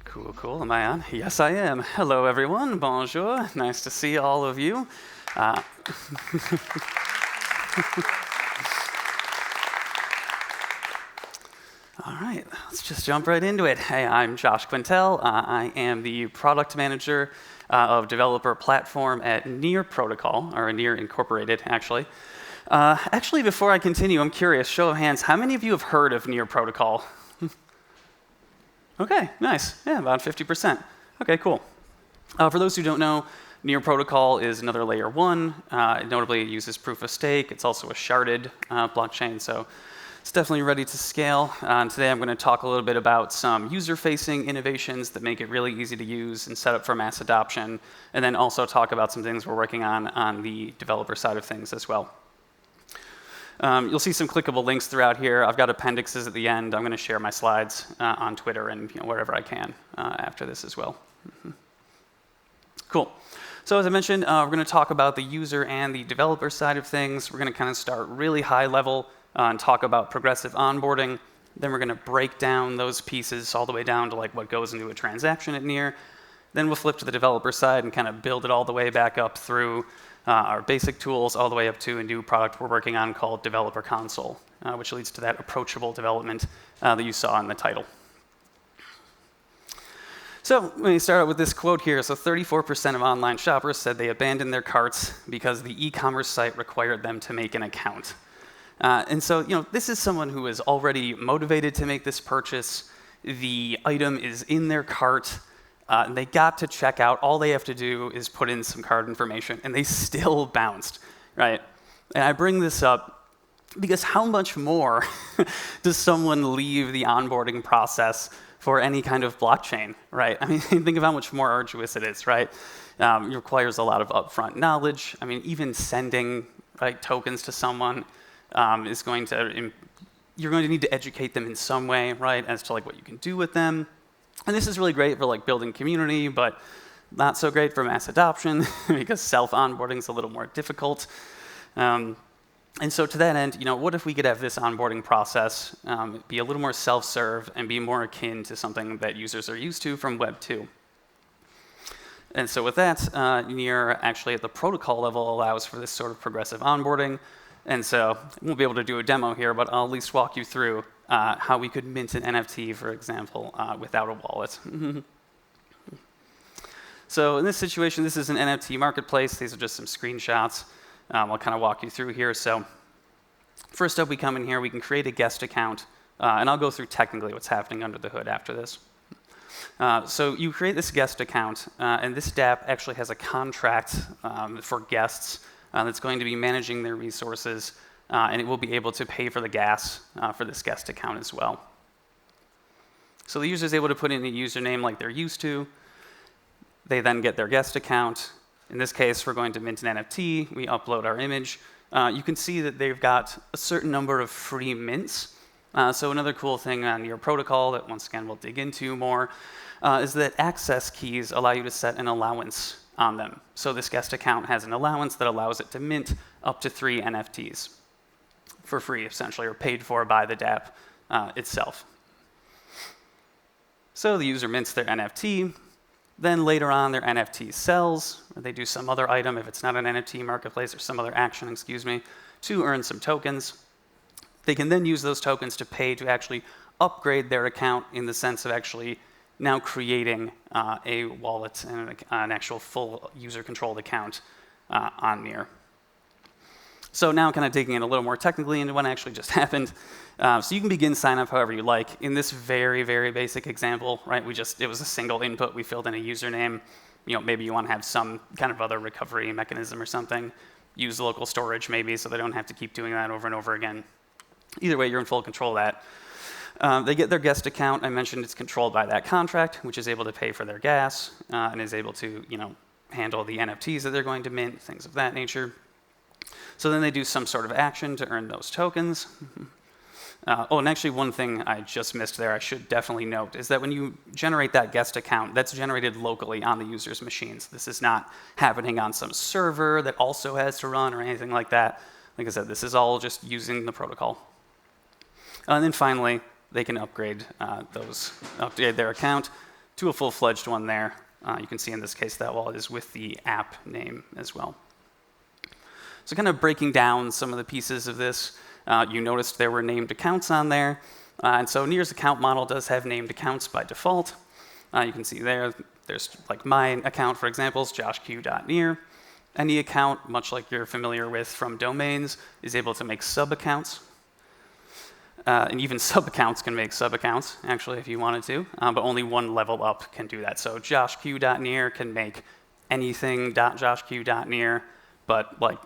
Cool, cool. Am I on? Yes, I am. Hello, everyone. Bonjour. Nice to see all of you. All right, let's just jump right into it. Hey, I'm Josh Quintal. I am the product manager of developer platform at Near Protocol, or Near Incorporated, actually. Actually, before I continue, I'm curious, show of hands, how many of you have heard of Near Protocol? Okay, nice. Yeah, about 50%. Okay, cool. For those who don't know, Near Protocol is another layer 1. Notably, it uses proof of stake. It's also a sharded blockchain, so it's definitely ready to scale. Today, I'm going to talk a little bit about some user-facing innovations that make it really easy to use and set up for mass adoption, and then also talk about some things we're working on the developer side of things as well. You'll see some clickable links throughout here. I've got appendixes at the end. I'm going to share my slides on Twitter and wherever I can after this as well. Cool. So as I mentioned, we're going to talk about the user and the developer side of things. We're going to kind of start really high level and talk about progressive onboarding. Then we're going to break down those pieces all the way down to like what goes into a transaction at Near. Then we'll flip to the developer side and kind of build it all the way back up through our basic tools all the way up to a new product we're working on called Developer Console, which leads to that approachable development that you saw in the title. So let me start out with this quote here. So 34% of online shoppers said they abandoned their carts because the e-commerce site required them to make an account. And so this is someone who is already motivated to make this purchase. The item is in their cart. They got to check out. All they have to do is put in some card information, and they still bounced, right? And I bring this up because how much more does someone leave the onboarding process for any kind of blockchain, right? I mean, think of how much more arduous it is, right? It requires a lot of upfront knowledge. I mean, even sending tokens to someone is going to, you're going to need to educate them in some way, right, as to like what you can do with them. And this is really great for like building community, but not so great for mass adoption because self-onboarding is a little more difficult. And so to that end, what if we could have this onboarding process be a little more self-serve and be more akin to something that users are used to from Web 2? And so with that, Near actually at the protocol level allows for this sort of progressive onboarding. And so I won't be able to do a demo here, but I'll at least walk you through how we could mint an NFT, for example, without a wallet. So in this situation, this is an NFT marketplace. These are just some screenshots. I'll kind of walk you through here. So first up, we come in here. We can create a guest account. And I'll go through technically what's happening under the hood after this. So you create this guest account. And this dApp actually has a contract for guests that's going to be managing their resources. And it will be able to pay for the gas for this guest account as well. So the user is able to put in a username like they're used to. They then get their guest account. In this case, we're going to mint an NFT. We upload our image. You can see that they've got a certain number of free mints. So another cool thing on your protocol that, once again, we'll dig into more is that access keys allow you to set an allowance on them. So this guest account has an allowance that allows it to mint up to 3 NFTs. For free, essentially, or paid for by the dApp itself. So the user mints their NFT. Then later on, their NFT sells, or they do some other item, if it's not an NFT marketplace, or some other action, to earn some tokens. They can then use those tokens to pay to actually upgrade their account in the sense of actually now creating a wallet and an actual full user-controlled account on Near. So now kind of digging in a little more technically into what actually just happened. So you can begin sign up however you like. In this very, very basic example, right, it was a single input. We filled in a username. Maybe you want to have some kind of other recovery mechanism or something. Use local storage maybe so they don't have to keep doing that over and over again. Either way, you're in full control of that. They get their guest account. I mentioned it's controlled by that contract, which is able to pay for their gas and is able to, handle the NFTs that they're going to mint, things of that nature. So then they do some sort of action to earn those tokens. Oh, and actually one thing I just missed there I should definitely note is that when you generate that guest account, that's generated locally on the user's machines. This is not happening on some server that also has to run or anything like that. Like I said, this is all just using the protocol. And then finally, they can upgrade their account to a full-fledged one there. You can see in this case that wallet is with the app name as well. So kind of breaking down some of the pieces of this, you noticed there were named accounts on there. And so Near's account model does have named accounts by default. You can see there's like my account, for example, is joshq.near. Any account, much like you're familiar with from domains, is able to make sub-accounts. And even sub-accounts can make sub-accounts, actually, if you wanted to, but only one level up can do that. So joshq.near can make anything.joshq.near, but like,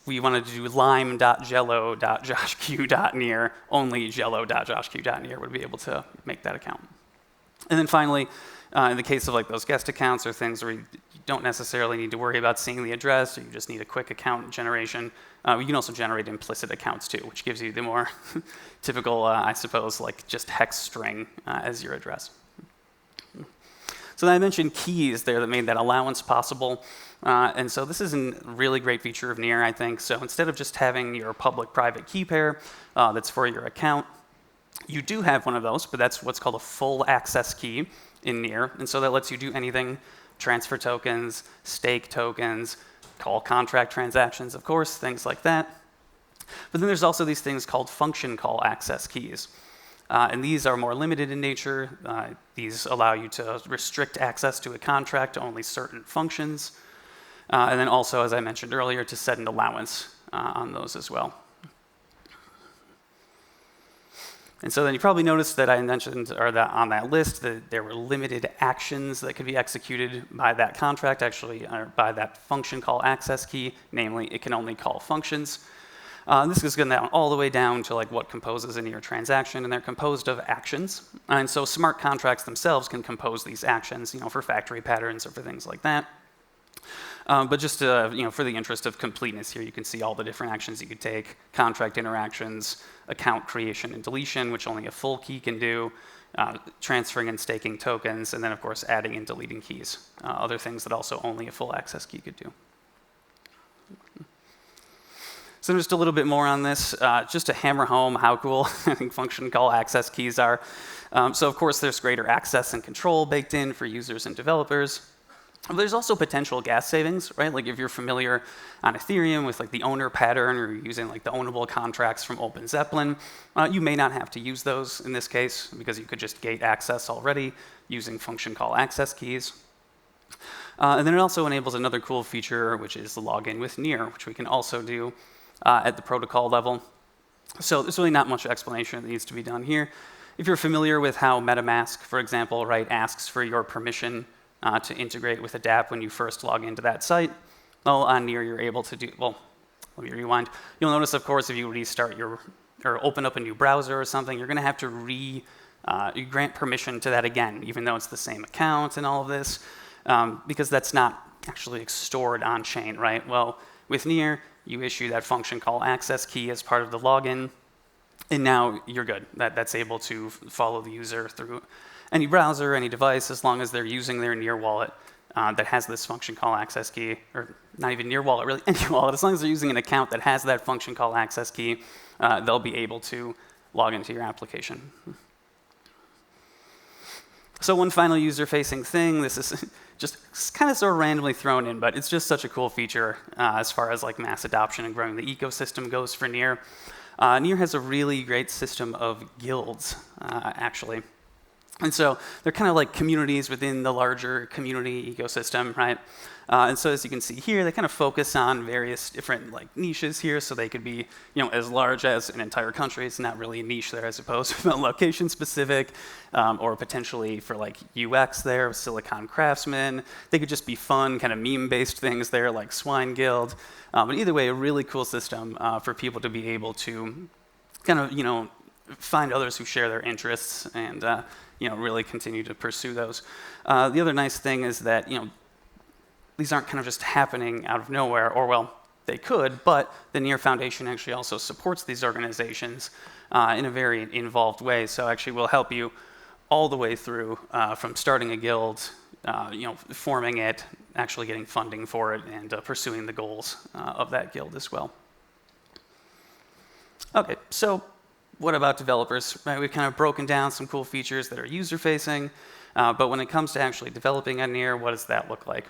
we wanted to do lime.jello.joshq.near, only jello.joshq.near would be able to make that account. And then finally, in the case of like those guest accounts or things where you don't necessarily need to worry about seeing the address, or you just need a quick account generation, you can also generate implicit accounts too, which gives you the more typical, I suppose, like just hex string as your address. So then I mentioned keys there that made that allowance possible. And so this is a really great feature of Near, I think. So instead of just having your public-private key pair that's for your account, you do have one of those, but that's what's called a full access key in Near. And so that lets you do anything: transfer tokens, stake tokens, call contract transactions, of course, things like that. But then there's also these things called function call access keys. And these are more limited in nature. These allow you to restrict access to a contract to only certain functions. And then also, as I mentioned earlier, to set an allowance on those as well. And so then you probably noticed that I mentioned, or that on that list, that there were limited actions that could be executed by that contract, actually, or by that function call access key. Namely, it can only call functions. This is going down all the way down to like what composes a Near transaction, and they're composed of actions. And so smart contracts themselves can compose these actions, for factory patterns or for things like that. But just for the interest of completeness here, you can see all the different actions you could take: contract interactions, account creation and deletion, which only a full key can do, transferring and staking tokens, and then of course adding and deleting keys, other things that also only a full access key could do. So just a little bit more on this, just to hammer home how cool I think function call access keys are. So of course there's greater access and control baked in for users and developers. But there's also potential gas savings, right? Like if you're familiar on Ethereum with like the owner pattern, or you're using like the ownable contracts from OpenZeppelin, you may not have to use those in this case because you could just gate access already using function call access keys. And then it also enables another cool feature, which is the login with Near, which we can also do at the protocol level. So there's really not much explanation that needs to be done here. If you're familiar with how MetaMask, for example, right, asks for your permission to integrate with a dApp when you first log into that site, well, on Near you're able to do, well, let me rewind. You'll notice, of course, if you restart or open up a new browser or something, you're going to have to you grant permission to that again, even though it's the same account and all of this, because that's not actually stored on chain, right? Well, with Near, you issue that function call access key as part of the login, and now you're good. That's able to follow the user through any browser, any device, as long as they're using their Near wallet that has this function call access key, or not even Near wallet, really, any wallet. As long as they're using an account that has that function call access key, they'll be able to log into your application. So one final user-facing thing, this is just kind of sort of randomly thrown in, but it's just such a cool feature as far as like mass adoption and growing the ecosystem goes for Near. Near has a really great system of guilds, actually. And so they're kind of like communities within the larger community ecosystem, right? And so as you can see here, they kind of focus on various different like niches here. So they could be, as large as an entire country. It's not really a niche there, I suppose, but location specific, or potentially for like UX there, Silicon Craftsman. They could just be fun, kind of meme-based things there, like Swine Guild. But either way, a really cool system for people to be able to kind of, find others who share their interests and really continue to pursue those. The other nice thing is that these aren't kind of just happening out of nowhere, or well, they could, but the Near Foundation actually also supports these organizations in a very involved way. So actually will help you all the way through from starting a guild, forming it, actually getting funding for it, and pursuing the goals of that guild as well. Okay, so what about developers? Right, we've kind of broken down some cool features that are user-facing, but when it comes to actually developing on Near, what does that look like?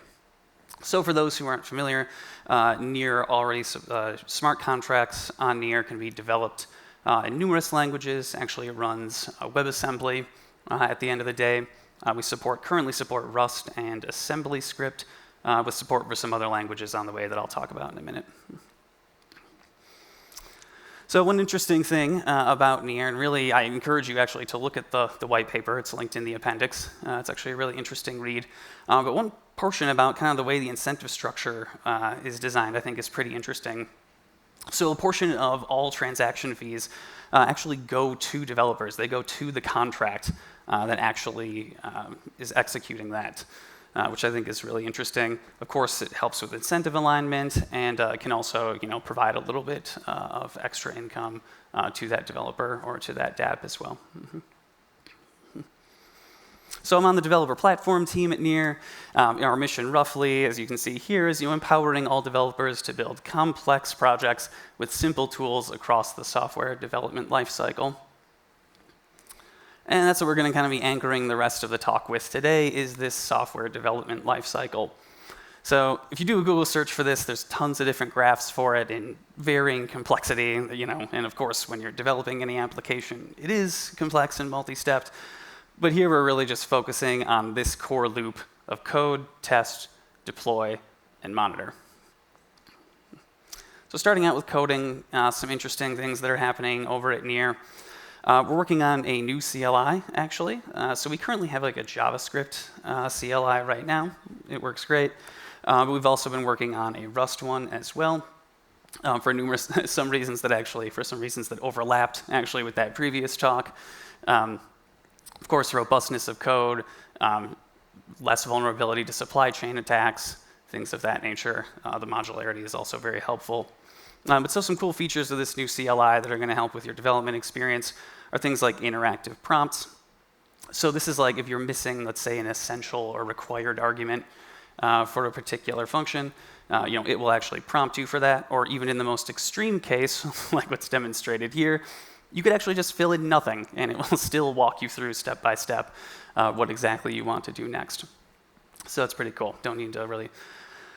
So for those who aren't familiar, Near already, smart contracts on Near can be developed in numerous languages. Actually, it runs WebAssembly at the end of the day. We currently support Rust and assembly script with support for some other languages on the way that I'll talk about in a minute. So one interesting thing about Near, and really I encourage you actually to look at the white paper. It's linked in the appendix. It's actually a really interesting read. But one portion about kind of the way the incentive structure is designed I think is pretty interesting. So a portion of all transaction fees actually go to developers. They go to the contract that actually is executing that, which I think is really interesting. Of course, it helps with incentive alignment and can also provide a little bit of extra income to that developer or to that dApp as well. So I'm on the developer platform team at Near. Our mission roughly, as you can see here, is empowering all developers to build complex projects with simple tools across the software development lifecycle. And that's what we're going to kind of be anchoring the rest of the talk with today, is this software development lifecycle. So if you do a Google search for this, there's tons of different graphs for it in varying complexity, and of course, when you're developing any application, it is complex and multi-stepped. But here we're really just focusing on this core loop of code, test, deploy, and monitor. So starting out with coding, some interesting things that are happening over at Near. We're working on a new CLI, actually. So we currently have like a JavaScript CLI right now. It works great. But we've also been working on a Rust one as well for for some reasons that overlapped actually with that previous talk. Of course, robustness of code, less vulnerability to supply chain attacks, things of that nature. The modularity is also very helpful. But so some cool features of this new CLI that are going to help with your development experience are things like interactive prompts. So this is like if you're missing, let's say, an essential or required argument for a particular function, it will actually prompt you for that. Or even in the most extreme case, like what's demonstrated here, you could actually just fill in nothing, and it will still walk you through step by step what exactly you want to do next. So that's pretty cool. Don't need to really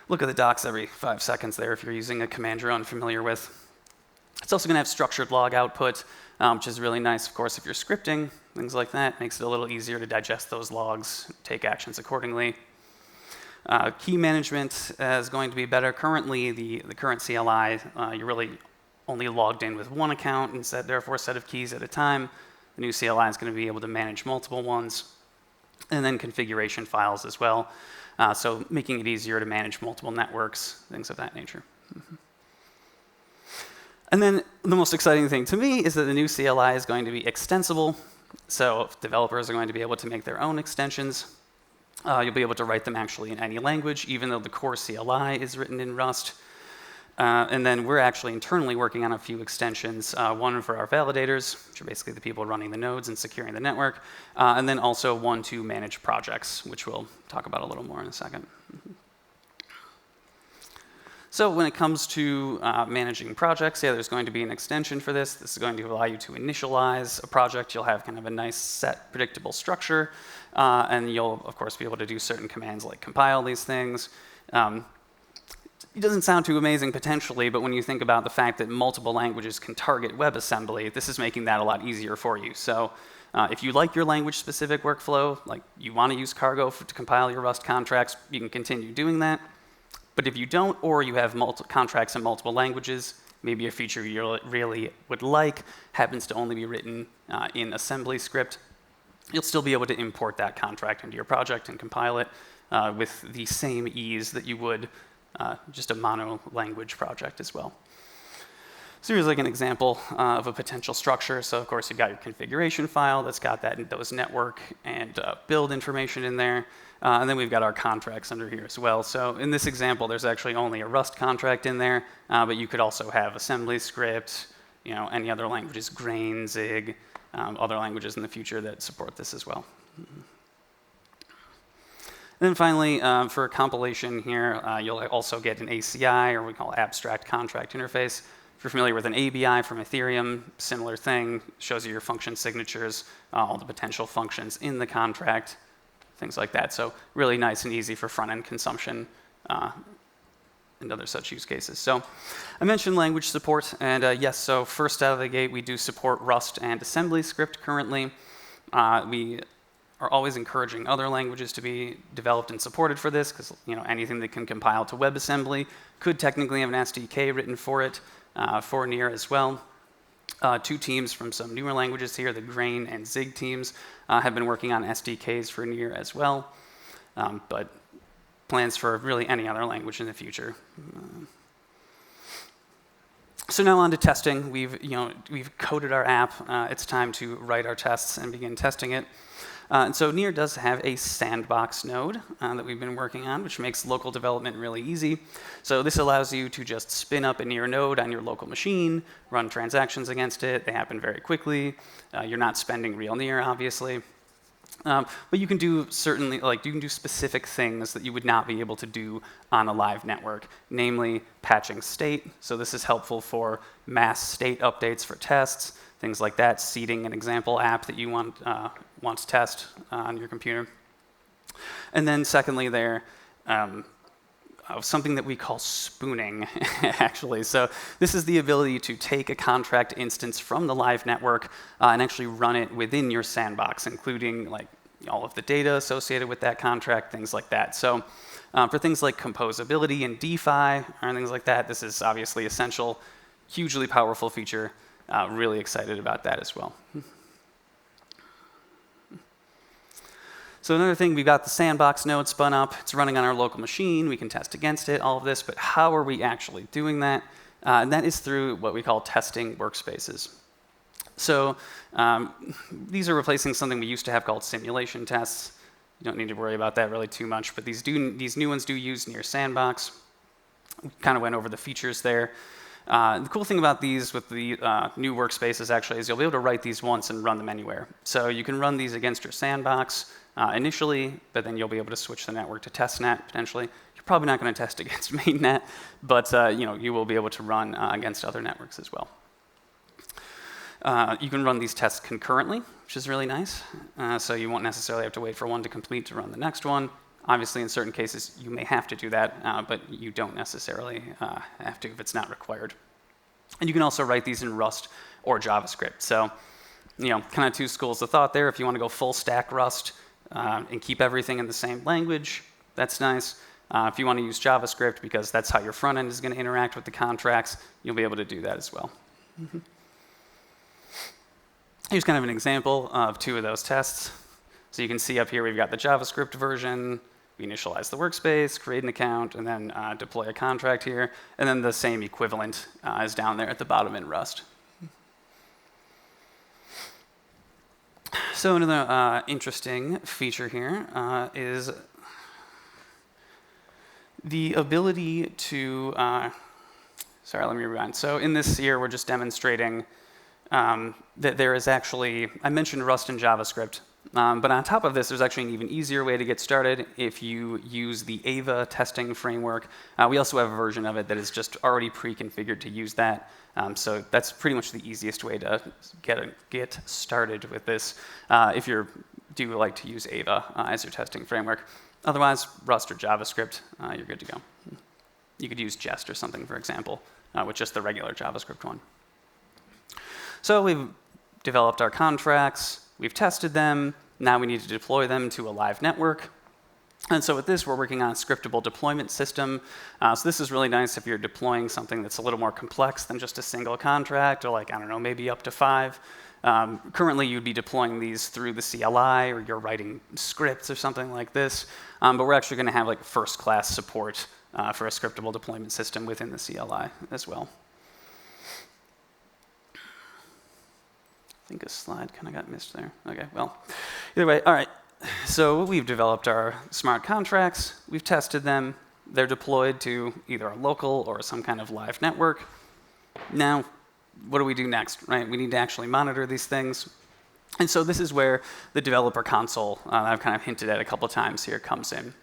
look at the docs every 5 seconds there if you're using a command you're unfamiliar with. It's also going to have structured log output, which is really nice, of course, if you're scripting, things like that. Makes it a little easier to digest those logs, take actions accordingly. Key management is going to be better. Currently, the current CLI, you're really only logged in with one account and therefore a set of keys at a time. The new CLI is going to be able to manage multiple ones, and then configuration files as well. So making it easier to manage multiple networks, things of that nature. And then the most exciting thing to me is that the new CLI is going to be extensible. So developers are going to be able to make their own extensions. You'll be able to write them actually in any language, even though the core CLI is written in Rust. And then we're actually internally working on a few extensions, one for our validators, which are basically the people running the nodes and securing the network, and then also one to manage projects, which we'll talk about a little more in a second. So when it comes to managing projects, there's going to be an extension for this. This is going to allow you to initialize a project. You'll have kind of a nice set, predictable structure, and you'll, of course, be able to do certain commands like compile these things. It doesn't sound too amazing potentially, but when you think about the fact that multiple languages can target WebAssembly, this is making that a lot easier for you. So if you like your language-specific workflow, like you want to use Cargo to compile your Rust contracts, you can continue doing that. But if you don't, or you have contracts in multiple languages, maybe a feature you really would like happens to only be written in assembly script, you'll still be able to import that contract into your project and compile it with the same ease that you would just a mono language project as well. So here's like an example of a potential structure. So of course you've got your configuration file that's got those network and build information in there. And then we've got our contracts under here as well. So in this example, there's actually only a Rust contract in there, but you could also have assembly script, any other languages, Grain, Zig, other languages in the future that support this as well. And then finally, for a compilation here, you'll also get an ACI, or we call abstract contract interface. If you're familiar with an ABI from Ethereum, similar thing, shows you your function signatures, all the potential functions in the contract, things like that. So really nice and easy for front-end consumption and other such use cases. So I mentioned language support, and yes, so first out of the gate, we do support Rust and assembly script currently. We are always encouraging other languages to be developed and supported for this, because anything that can compile to WebAssembly could technically have an SDK written for it, for Near as well. Two teams from some newer languages here, the Grain and Zig teams, have been working on SDKs for Near as well, but plans for really any other language in the future. So now on to testing. We've coded our app. It's time to write our tests and begin testing it. And so Near does have a Sandbox Node that we've been working on, which makes local development really easy. So this allows you to just spin up a Near node on your local machine, run transactions against it. They happen very quickly. You're not spending real Near, obviously. But you can do you can do specific things that you would not be able to do on a live network, namely patching state. So this is helpful for mass state updates for tests, things like that, seeding an example app that you want to test on your computer. And then secondly there, something that we call spooning, actually. So this is the ability to take a contract instance from the live network and actually run it within your sandbox, including all of the data associated with that contract, things like that. So for things like composability and DeFi or things like that, this is obviously essential, hugely powerful feature. Really excited about that as well. So another thing, we've got the Sandbox node spun up. It's running on our local machine. We can test against it, all of this. But how are we actually doing that? And that is through what we call testing workspaces. So these are replacing something we used to have called simulation tests. You don't need to worry about that really too much. But these new ones do use Near Sandbox. We kind of went over the features there. The cool thing about these with the new workspaces actually is you'll be able to write these once and run them anywhere. So you can run these against your sandbox initially, but then you'll be able to switch the network to testnet potentially. You're probably not going to test against mainnet, but you will be able to run against other networks as well. You can run these tests concurrently, which is really nice. So you won't necessarily have to wait for one to complete to run the next one. Obviously, in certain cases, you may have to do that, but you don't necessarily have to if it's not required. And you can also write these in Rust or JavaScript. So, kind of two schools of thought there. If you want to go full stack Rust and keep everything in the same language, that's nice. If you want to use JavaScript, because that's how your front end is going to interact with the contracts, you'll be able to do that as well. Mm-hmm. Here's kind of an example of two of those tests. So you can see up here we've got the JavaScript version. We initialize the workspace, create an account, and then deploy a contract here. And then the same equivalent is down there at the bottom in Rust. So another interesting feature here is the ability to, sorry, let me rewind. So in this here, we're just demonstrating that there is actually, I mentioned Rust and JavaScript. But on top of this, there's actually an even easier way to get started if you use the Ava testing framework. We also have a version of it that is just already pre-configured to use that. So that's pretty much the easiest way to get started with this if you do like to use Ava as your testing framework. Otherwise, Rust or JavaScript, you're good to go. You could use Jest or something, for example, with just the regular JavaScript one. So we've developed our contracts. We've tested them. Now we need to deploy them to a live network. And so with this, we're working on a scriptable deployment system. So this is really nice if you're deploying something that's a little more complex than just a single contract, or maybe up to 5. Currently, you'd be deploying these through the CLI, or you're writing scripts or something like this. But we're actually going to have first-class support for a scriptable deployment system within the CLI as well. think a slide kind of got missed there. Okay, well, either way, all right. So we've developed our smart contracts. We've tested them. They're deployed to either a local or some kind of live network. Now, what do we do next, right? We need to actually monitor these things. And so this is where the developer console, I've kind of hinted at a couple times here, comes in.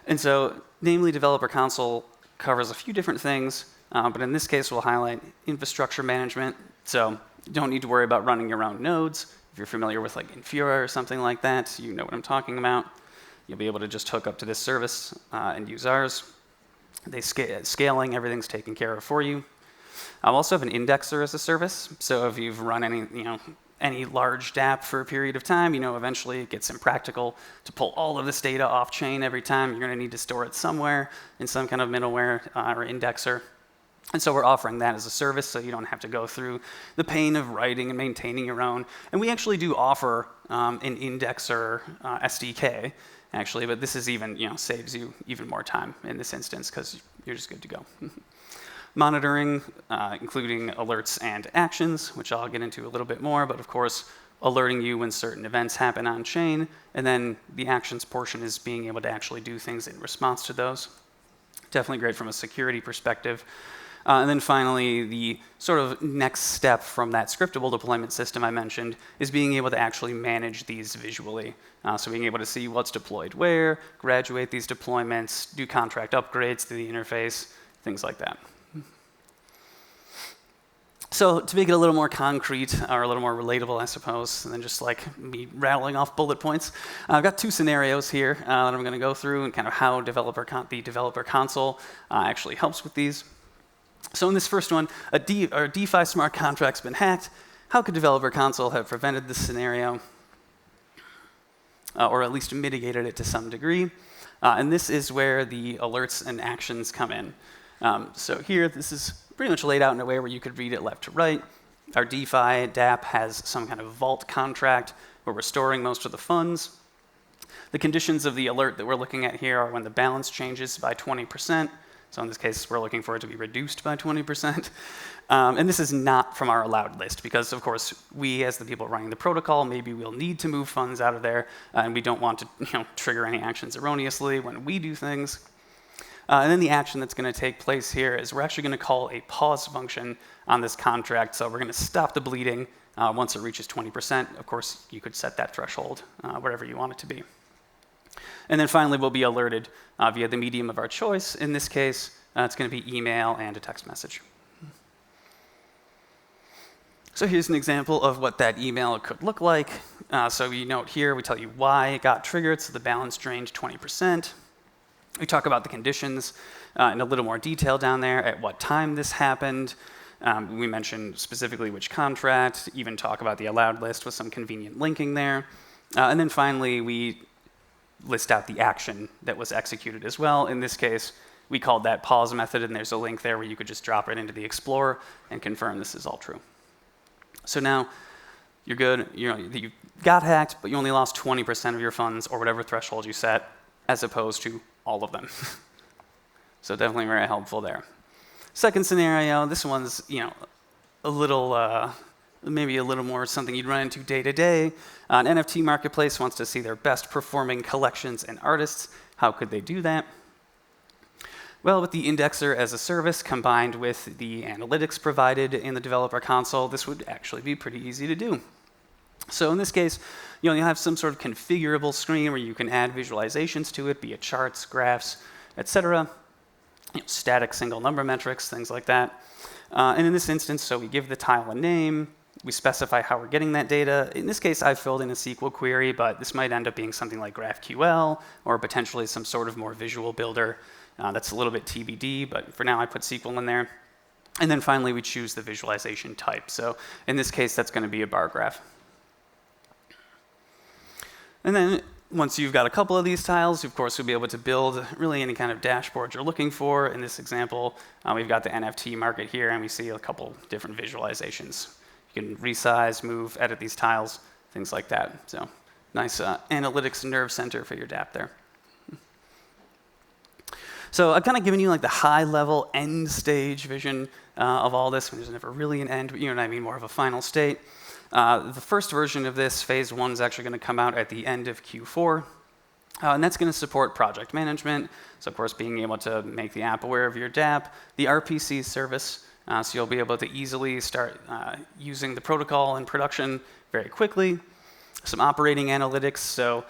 And so, namely, developer console covers a few different things, but in this case, we'll highlight infrastructure management. So you don't need to worry about running your own nodes. If you're familiar with like Infura or something like that, you know what I'm talking about. You'll be able to just hook up to this service and use ours. Scaling, everything's taken care of for you. I'll also have an indexer as a service. So if you've run any large DApp for a period of time, eventually it gets impractical to pull all of this data off chain every time. You're going to need to store it somewhere in some kind of middleware or indexer. And so we're offering that as a service so you don't have to go through the pain of writing and maintaining your own. And we actually do offer an indexer SDK, actually, but this is even, saves you even more time in this instance because you're just good to go. Monitoring, including alerts and actions, which I'll get into a little bit more, but of course, alerting you when certain events happen on chain, and then the actions portion is being able to actually do things in response to those. Definitely great from a security perspective. And then finally, the sort of next step from that scriptable deployment system I mentioned is being able to actually manage these visually. So being able to see what's deployed where, graduate these deployments, do contract upgrades to the interface, things like that. So to make it a little more concrete, or a little more relatable, I suppose, than just like me rattling off bullet points, I've got two scenarios here that I'm going to go through and kind of how the developer console actually helps with these. So in this first one, a DeFi smart contract's been hacked. How could developer console have prevented this scenario, or at least mitigated it to some degree? And this is where the alerts and actions come in. So here, this is pretty much laid out in a way where you could read it left to right. Our DeFi DApp has some kind of vault contract where we're storing most of the funds. The conditions of the alert that we're looking at here are when the balance changes by 20%. So in this case, we're looking for it to be reduced by 20%. And this is not from our allowed list because, of course, we as the people running the protocol, maybe we'll need to move funds out of there, and we don't want to trigger any actions erroneously when we do things. And then the action that's going to take place here is we're actually going to call a pause function on this contract. So we're going to stop the bleeding once it reaches 20%. Of course, you could set that threshold wherever you want it to be. And then finally, we'll be alerted via the medium of our choice. In this case, it's going to be email and a text message. So here's an example of what that email could look like. So we note here, we tell you why it got triggered, so the balance drained 20%. We talk about the conditions in a little more detail down there, at what time this happened. We mention specifically which contract, even talk about the allowed list with some convenient linking there. And then finally, we list out the action that was executed as well. In this case, we called that pause method, and there's a link there where you could just drop it into the Explorer and confirm this is all true. So now you're good. You got hacked, but you only lost 20% of your funds or whatever threshold you set, as opposed to all of them. So definitely very helpful there. Second scenario, this one's a little maybe a little more something you'd run into day to day. An NFT marketplace wants to see their best performing collections and artists. How could they do that? Well, with the indexer as a service combined with the analytics provided in the developer console, this would actually be pretty easy to do. So in this case, you'll have some sort of configurable screen where you can add visualizations to it, be it charts, graphs, etc. Static single number metrics, things like that. And in this instance, so we give the tile a name, we specify how we're getting that data. In this case, I've filled in a SQL query, but this might end up being something like GraphQL or potentially some sort of more visual builder. That's a little bit TBD, but for now I put SQL in there. And then finally, we choose the visualization type. So in this case, that's going to be a bar graph. And then once you've got a couple of these tiles, of course, you'll be able to build really any kind of dashboard you're looking for. In this example, we've got the NFT market here, and we see a couple different visualizations. You can resize, move, edit these tiles, things like that. So nice analytics nerve center for your dApp there. So I've kind of given you like the high-level end stage vision. of all this. There's never really an end, but you know what I mean, more of a final state. The first version of this, phase 1, is actually going to come out at the end of Q4. And that's going to support project management. So, of course, being able to make the app aware of your DApp, the RPC service, so you'll be able to easily start using the protocol in production very quickly. Some operating analytics. So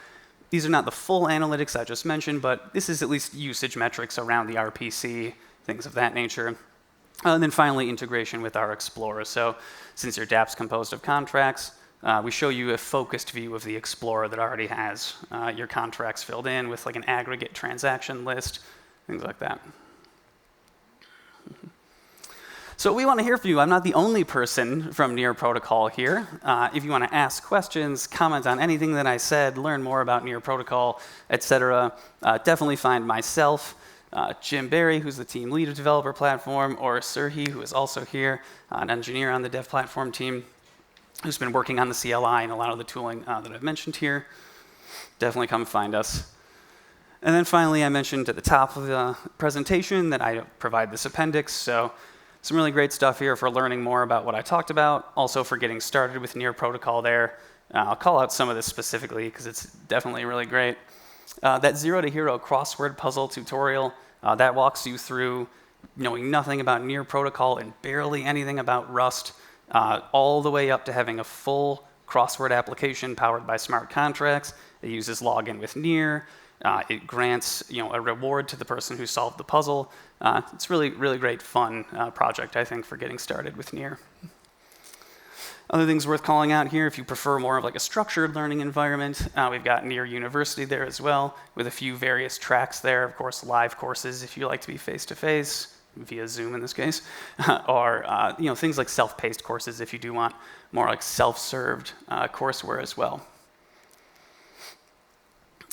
these are not the full analytics I just mentioned, but this is at least usage metrics around the RPC, things of that nature. And then finally, integration with our Explorer. So since your DApp's composed of contracts, we show you a focused view of the Explorer that already has your contracts filled in with like an aggregate transaction list, things like that. So we want to hear from you. I'm not the only person from Near Protocol here. If you want to ask questions, comment on anything that I said, learn more about Near Protocol, etc., definitely find myself, Jim Barry, who's the team lead of developer platform, or Serhi, who is also here, an engineer on the dev platform team, who's been working on the CLI and a lot of the tooling that I've mentioned here. Definitely come find us. And then finally, I mentioned at the top of the presentation that I provide this appendix. So some really great stuff here for learning more about what I talked about, also for getting started with Near Protocol there. I'll call out some of this specifically because it's definitely really great. That Zero to Hero crossword puzzle tutorial, that walks you through knowing nothing about Near Protocol and barely anything about Rust, all the way up to having a full crossword application powered by smart contracts. It uses login with Near. It grants a reward to the person who solved the puzzle. It's really, really great fun project, I think, for getting started with Near. Other things worth calling out here, if you prefer more of like a structured learning environment, we've got Near University there as well, with a few various tracks there. Of course, live courses if you like to be face-to-face, via Zoom in this case, or things like self-paced courses if you do want more like self-served courseware as well.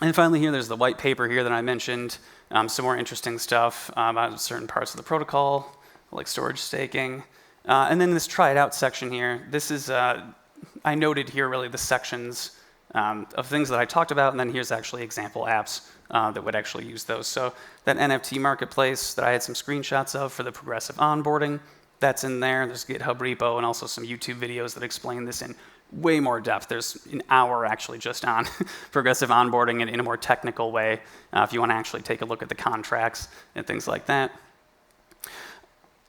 And finally here, there's the white paper here that I mentioned, some more interesting stuff about certain parts of the protocol, like storage staking. And then this try it out section here, this is, I noted here really the sections of things that I talked about, and then here's actually example apps that would actually use those. So that NFT marketplace that I had some screenshots of for the progressive onboarding, that's in there. There's a GitHub repo and also some YouTube videos that explain this in way more depth. There's an hour actually just on progressive onboarding and in a more technical way if you want to actually take a look at the contracts and things like that.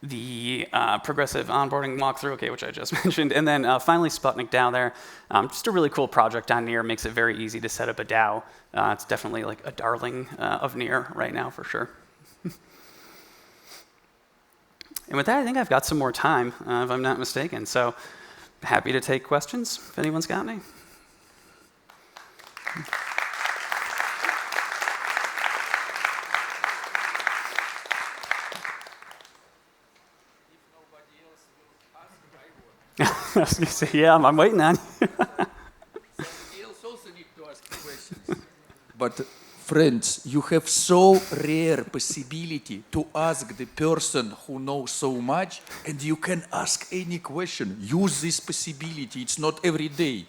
The progressive onboarding walkthrough, okay, which I just mentioned. And then finally Sputnik DAO there. Just a really cool project on Near, makes it very easy to set up a DAO. It's definitely like a darling of Near right now for sure. And with that, I think I've got some more time, if I'm not mistaken. So happy to take questions if anyone's got any. I was going to say, yeah, I'm waiting on you. Else also need to ask questions. But friends, you have so rare possibility to ask the person who knows so much, and you can ask any question. Use this possibility. It's not every day.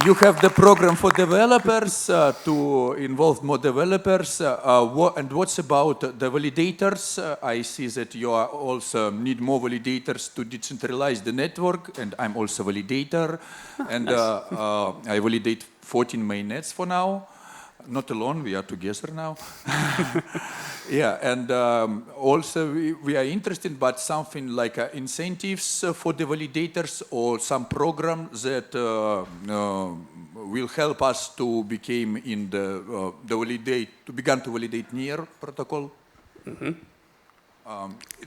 You have the program for developers to involve more developers. And what's about the validators? I see that you are also need more validators to decentralize the network, and I'm also a validator. And I validate 14 mainnets for now. Not alone, we are together now. Yeah, and also we are interested, but something like incentives for the validators or some program that will help us to become in the begin to validate Near protocol. Mm-hmm.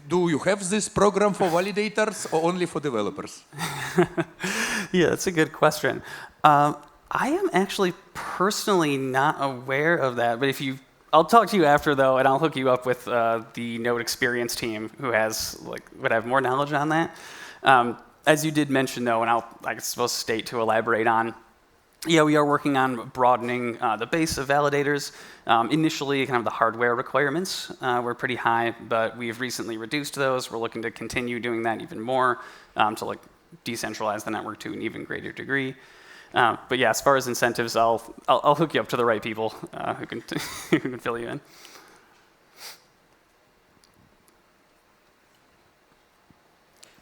Do you have this program for validators or only for developers? Yeah, that's a good question. I am actually personally not aware of that, but I'll talk to you after though, and I'll hook you up with the Node Experience team who would have more knowledge on that. As you did mention though, and I suppose state to elaborate on, yeah, we are working on broadening the base of validators. Initially, kind of the hardware requirements were pretty high, but we've recently reduced those. We're looking to continue doing that even more to decentralize the network to an even greater degree. But yeah, as far as incentives, I'll hook you up to the right people who can who can fill you in.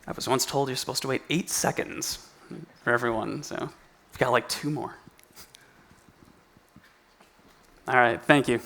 I was once told you're supposed to wait 8 seconds for everyone, so we've got like 2 more. All right, thank you.